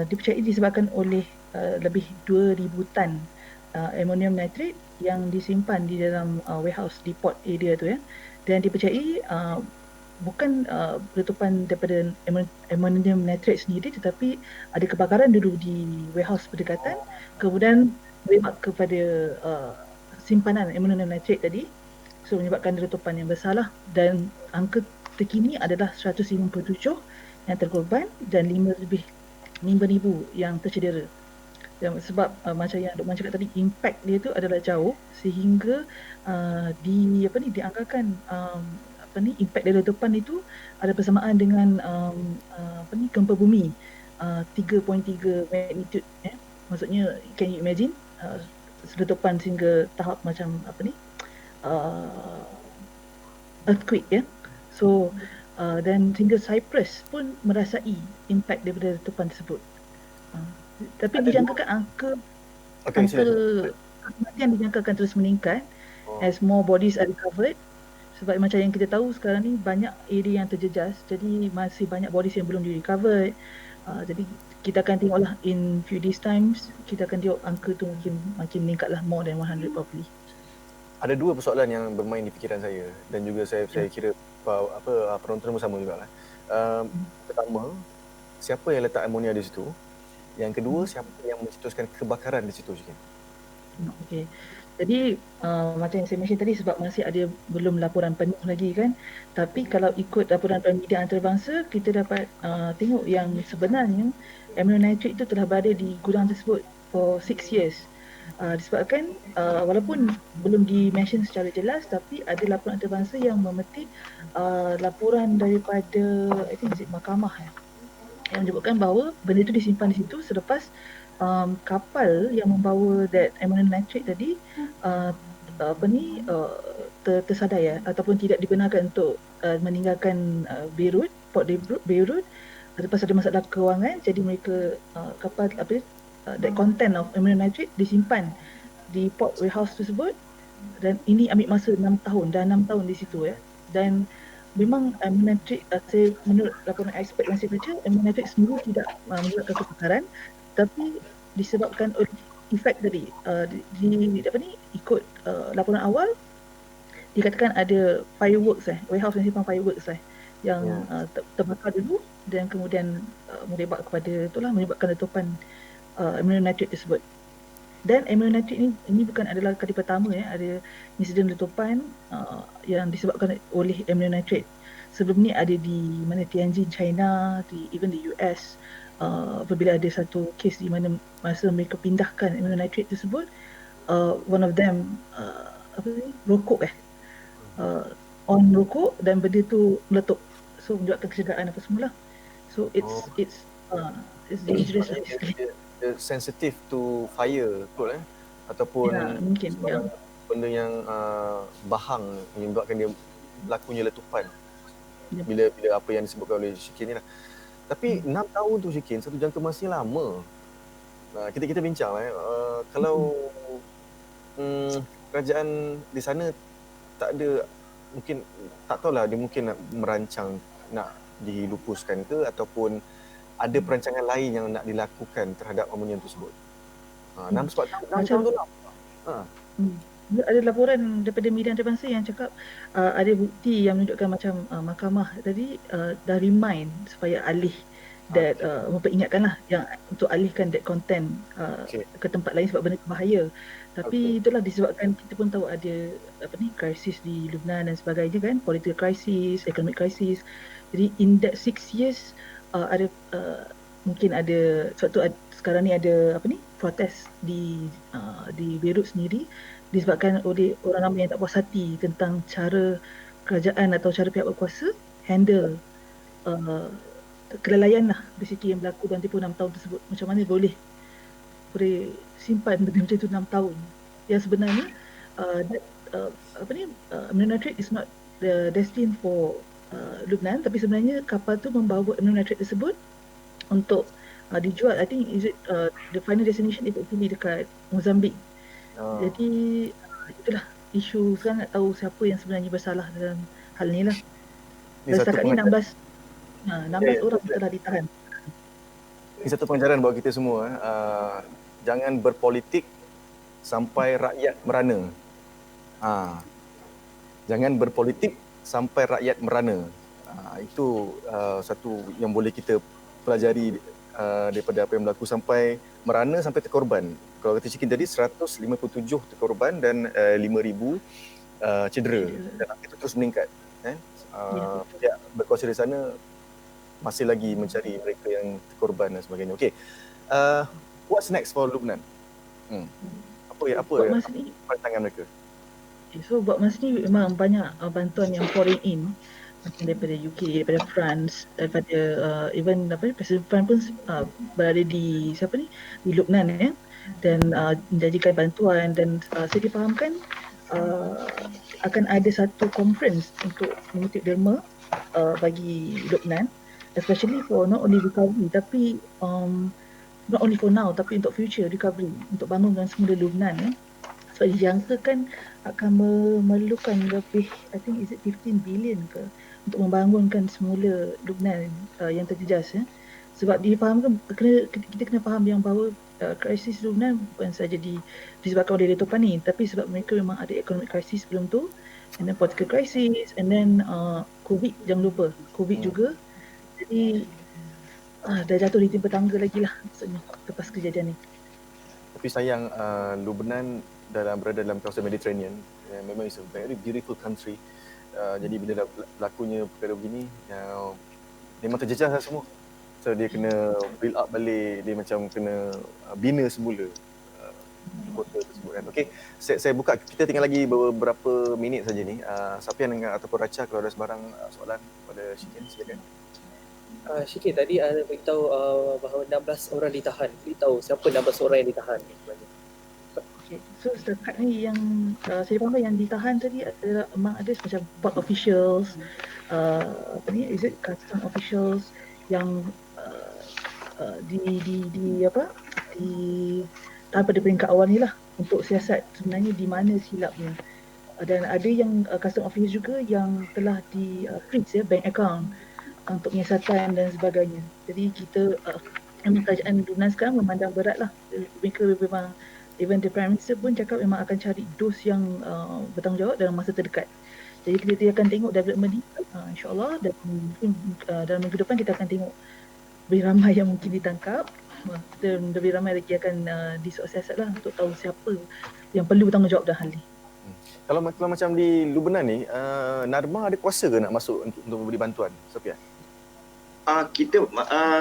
dipercayai disebabkan oleh lebih 2,000 tan ammonium nitrate yang disimpan di dalam warehouse di port area tu ya. Dan dipercayai bukan letupan daripada ammonium nitrate sendiri, tetapi ada kebakaran dulu di warehouse berdekatan, kemudian merebak kepada simpanan ammonium nitrate tadi, so menyebabkan letupan yang besar lah. Dan angka terkini adalah 157 yang terkorban dan 5,000 yang tercedera. Sebab macam yang Luqman cakap tadi, impact dia tu adalah jauh, sehingga dianggarkan impact dari letupan itu ada persamaan dengan gempa bumi 3.3 magnitude ya. Maksudnya can you imagine letupan sehingga tahap macam earthquake ya. So dan sehingga Cyprus pun merasai impact daripada letupan tersebut. Tapi dijangkakan angka kematian dijangkakan terus meningkat as more bodies are recovered. Sebab macam yang kita tahu sekarang ni banyak area yang terjejas, jadi masih banyak bodies yang belum di-recovered. Jadi kita akan tengoklah in few days times, kita akan tengok angka tu makin meningkat lah, more than 100 probably. Ada dua persoalan yang bermain di fikiran saya, dan juga saya kira penonton bersama jugalah. Pertama, siapa yang letak amonia di situ? Yang kedua, siapa yang mencetuskan kebakaran di situ? Okey. Jadi macam yang saya mention tadi, sebab masih ada belum laporan penuh lagi kan. Tapi kalau ikut laporan media antarabangsa, kita dapat tengok yang sebenarnya ammonium nitrate itu telah berada di gudang tersebut for 6 years. Disebabkan walaupun belum di-mention secara jelas, tapi ada laporan antarabangsa yang memetik laporan daripada mahkamah yang menyebutkan bahawa benda itu disimpan di situ selepas kapal yang membawa that ammonium nitrate tadi tersadai ataupun tidak dibenarkan untuk meninggalkan Beirut, port Beirut, lepas ada masalah kewangan. Jadi mereka kapal that content of ammonium nitrate disimpan di port warehouse tersebut, dan ini ambil masa 6 tahun, dah 6 tahun di situ ya. Dan memang ammonium nitrate, saya menurut laporan expert yang saya baca, ammonium nitrate sendiri tidak menyebabkan kebakaran, tapi disebabkan oleh efek tadi. Ikut laporan awal dikatakan ada fireworks warehouse yang simpan fireworks yang terbakar dulu, dan kemudian merebak kepada menyebabkan letupan ammonium nitrate tersebut. Dan ammonium nitrate ini bukan adalah kali pertama ada insiden letupan yang disebabkan oleh ammonium nitrate. Sebelum ni ada di Tianjin, China, even di US. Apabila ada satu kes di mana masa mereka pindahkan ammonium nitrate tersebut, one of them rokok on rokok, dan benda tu meletup, so menyebabkan kecederaan apa semula. So Oh, it's dangerous sebabnya basically. dia sensitive to fire, betul Ya, ataupun mungkin ya. sebarang benda yang bahang menyebabkan dia berlakunya letupan. Ya. Bila apa yang disebutkan oleh Syikin ni lah. Tapi 6 tahun tu Syikin, satu jangka masa yang lama. Kita bincang kalau kerajaan di sana tak ada, mungkin tak tahulah, dia mungkin nak merancang nak dihilupuskan ke ataupun ada perancangan lain yang nak dilakukan terhadap amunian tersebut. 6 sebab 6 Macam tahun tu lama. Ha. ada laporan daripada media antarabangsa yang cakap ada bukti yang menunjukkan macam mahkamah tadi dah remind supaya alih that memperingatkanlah yang untuk alihkan that content Okay. ke tempat lain sebab benda tu bahaya. Tapi itulah disebabkan kita pun tahu ada krisis di Lebanon dan sebagainya kan, political crisis, economic crisis. Jadi in that 6 years ada mungkin ada sebab tu sekarang ni ada protes di Beirut sendiri disebabkan oleh orang ramai yang tak puas hati tentang cara kerajaan atau cara pihak berkuasa handle kelalaian lah basically yang berlaku dalam tempoh 6 tahun tersebut. Macam mana boleh simpan benda macam tu 6 tahun yang sebenarnya ammonium nitrate is not destined for Lebanon, tapi sebenarnya kapal tu membawa ammonium nitrate tersebut untuk dijual. I think the final destination is actually dekat Mozambik. Jadi itulah isu sekarang, nak tahu siapa yang sebenarnya bersalah dalam hal ni lah. Ini Dan satu setakat ni pengajaran. 16 orang telah ditahan. Ini satu pengajaran buat kita semua. Jangan berpolitik sampai rakyat merana. Jangan berpolitik sampai rakyat merana. Itu satu yang boleh kita pelajari daripada apa yang berlaku, sampai merana, sampai terkorban. Kalau kata Syikin tadi 157 terkorban dan 5,000 cedera, dan itu terus meningkat. Pihak berkuasa di sana masih lagi mencari mereka yang terkorban dan sebagainya. Okay, what's next for Lebanon? Apa pandangan mereka? So buat masa ni memang banyak bantuan yang pouring in, macam daripada UK, daripada France, daripada even Presiden France pun berada di di Lebanon ya, dan menjanjikan bantuan. Dan saya difahamkan akan ada satu conference untuk mengutip derma bagi Lebanon, especially for not only recovery tapi not only for now tapi untuk future recovery, untuk bangunkan semula Lebanon ya. Sebab dijangkakan akan memerlukan lebih, I think is it 15 billion ke, untuk membangunkan semula Lebanon yang terjejas ya. Sebab difahamkan, kita kena faham yang bahawa krisis Lebanon bukan saja disebabkan oleh letupan ni, tapi sebab mereka memang ada economic crisis sebelum tu, and then political crisis, and then COVID, jangan lupa COVID juga. Jadi dah jatuh di timpa tangga lagi lah maksudnya lepas kejadian ni. Tapi sayang Lebanon berada dalam kawasan Mediterranean, memang is a very beautiful country. Jadi bila dah berlakunya perkara begini, memang terjejah lah semua. So dia kena build up balik, dia macam kena bina semula kota tersebut kan. Okay, saya buka, kita tinggal lagi beberapa minit saja ni. Safian ataupun Racha, kalau ada sebarang soalan pada Syikin, silakan. Syikin, tadi anda beritahu bahawa 16 orang ditahan. Beritahu siapa 16 orang yang ditahan sebenarnya? Okay. So setakat ni yang saya faham yang ditahan tadi adalah memang ada macam port officials, is it custom officials yang tahan pada peringkat awal ni lah, untuk siasat sebenarnya di mana silapnya. Dan ada yang custom officials juga yang telah di freeze ya, bank account untuk menyiasatan dan sebagainya. Jadi kita memang kerajaan Lebanon sekarang memandang berat lah. Mereka memang, even the Prime Minister pun cakap memang akan cari dos yang bertanggungjawab dalam masa terdekat. Jadi kita akan tengok development ni insyaAllah, dan mungkin dalam minggu depan kita akan tengok lebih ramai yang mungkin ditangkap, dan lebih ramai lagi akan disiasat lah untuk tahu siapa yang perlu bertanggungjawab dalam hal ni. Kalau macam di Lebanon ni, NADMA ada kuasa ke nak masuk untuk memberi bantuan, Sophia? Kita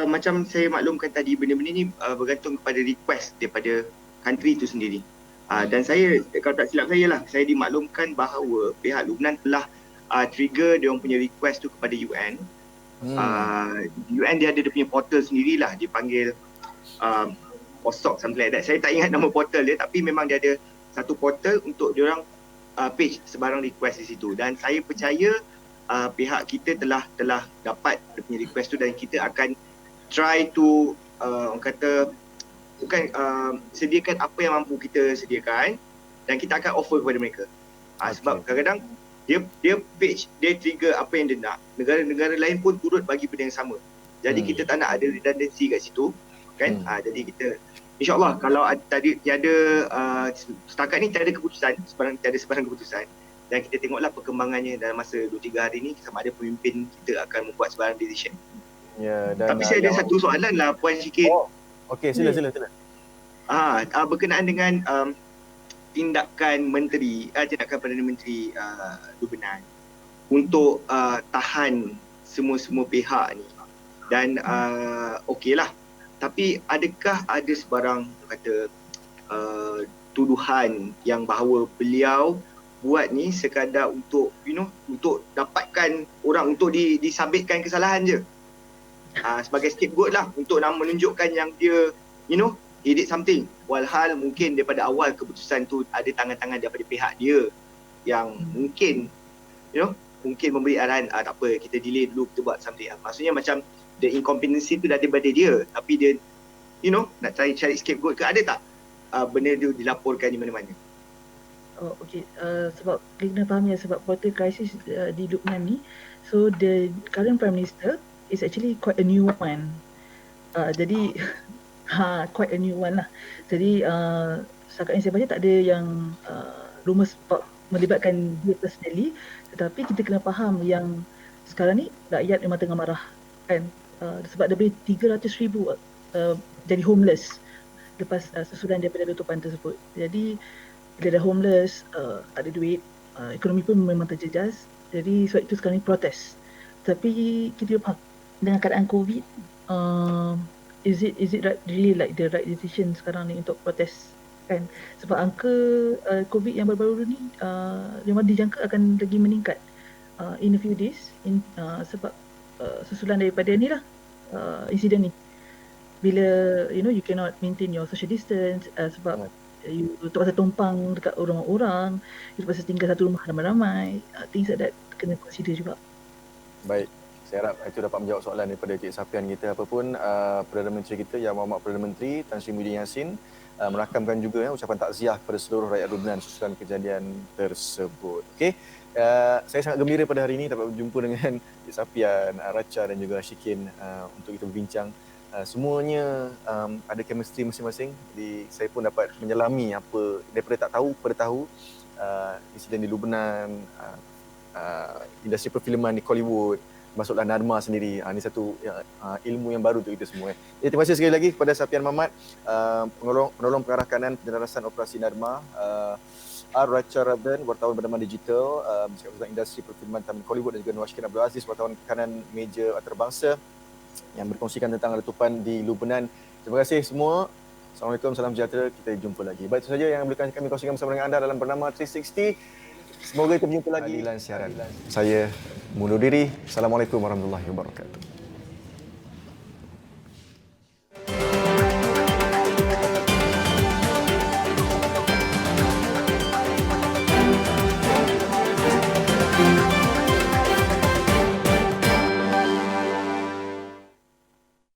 macam saya maklumkan tadi, benda-benda ni bergantung kepada request daripada country itu sendiri. Dan saya, kalau tak silap saya dimaklumkan bahawa pihak Lebanon telah trigger dia orang punya request tu kepada UN, UN dia ada dia punya portal sendirilah, dipanggil POSOK something like that. Saya tak ingat nama portal dia, tapi memang dia ada satu portal untuk diorang page sebarang request di situ, dan saya percaya pihak kita telah dapat dia punya request tu, dan kita akan try to orang kata bukan sediakan apa yang mampu kita sediakan, dan kita akan offer kepada mereka. Sebab kadang-kadang dia page, dia trigger apa yang dia nak. Negara-negara lain pun turut bagi benda yang sama. Jadi kita tak nak ada redundancy kat situ kan. Jadi kita InsyaAllah kalau tiada setakat ni tiada keputusan, tiada sebarang keputusan, dan kita tengoklah perkembangannya dalam masa 2-3 hari ni, sama ada pemimpin kita akan membuat sebarang decision. Ya, dan Tapi saya ada satu soalan lah Puan Syikit. Okey, sila. Berkenaan dengan tindakan Perdana Menteri Lubnan untuk tahan semua pihak ni, dan okeylah, tapi adakah ada sebarang tuduhan yang bahawa beliau buat ni sekadar untuk untuk dapatkan orang, untuk disabitkan kesalahan je, sebagai scapegoat lah, untuk nak menunjukkan yang dia he did something, walhal mungkin daripada awal keputusan tu ada tangan-tangan daripada pihak dia yang mungkin mungkin memberi arahan, tak apa, kita delay dulu, kita buat something. Maksudnya macam the incompetency tu dah daripada dia, tapi dia nak cari scapegoat ke, ada tak benda tu dilaporkan di mana-mana? Okey, sebab kita kena faham ya, sebab water crisis di Lubnan ni, so the current prime minister is actually quite a new one. Jadi quite a new one lah. Jadi setakat yang saya baca tak ada yang rumours melibatkan dia personally, tetapi kita kena faham yang sekarang ni rakyat memang tengah marah kan, sebab lebih 300,000 jadi homeless lepas susulan daripada letupan tersebut. Jadi bila dah homeless, tak ada duit, ekonomi pun memang terjejas. Jadi sebab itu sekarang ni protes. Tapi kita faham dengan keadaan COVID, is it really like the right decision sekarang ni untuk protes kan? Sebab angka COVID yang baru-baru ni memang dijangka akan lagi meningkat in a few days, sebab susulan daripada ni lah, insiden ni. Bila you cannot maintain your social distance, sebab you terpaksa tumpang dekat orang-orang, you terpaksa tinggal satu rumah ramai-ramai, things like that kena consider juga. Baik, saya harap itu dapat menjawab soalan daripada Cik Safian kita. Apapun Perdana Menteri kita, Yang Mohd Perdana Menteri Tan Sri Muhyiddin Yassin merakamkan juga ucapan takziah kepada seluruh rakyat Lubnan susulan kejadian tersebut. Okey, saya sangat gembira pada hari ini dapat berjumpa dengan Cik Safian, Racha dan juga Syikin untuk kita berbincang. Semuanya ada chemistry masing-masing. Jadi saya pun dapat menyelami apa daripada tak tahu pada tahu, insiden di Lubnan, industri perfilman di Hollywood, masuklah Narma sendiri. Ini satu ilmu yang baru untuk kita semua. Terima kasih sekali lagi kepada Safian Mamat, penolong pengarah kanan penjelasan operasi Narma, Racha Rabdan, wartawan bernama digital, tentang industri perfilman Taman Hollywood, dan juga Nur Ashkin Abdul Aziz, wartawan kanan meja antarabangsa yang berkongsikan tentang letupan di Lubnan. Terima kasih semua. Assalamualaikum, salam sejahtera. Kita jumpa lagi. Baik, itu saja yang boleh kami kongsikan bersama dengan anda dalam Bernama 360. Semoga kita berjumpa lagi. Siaran. Saya mundur diri. Assalamualaikum warahmatullahi wabarakatuh.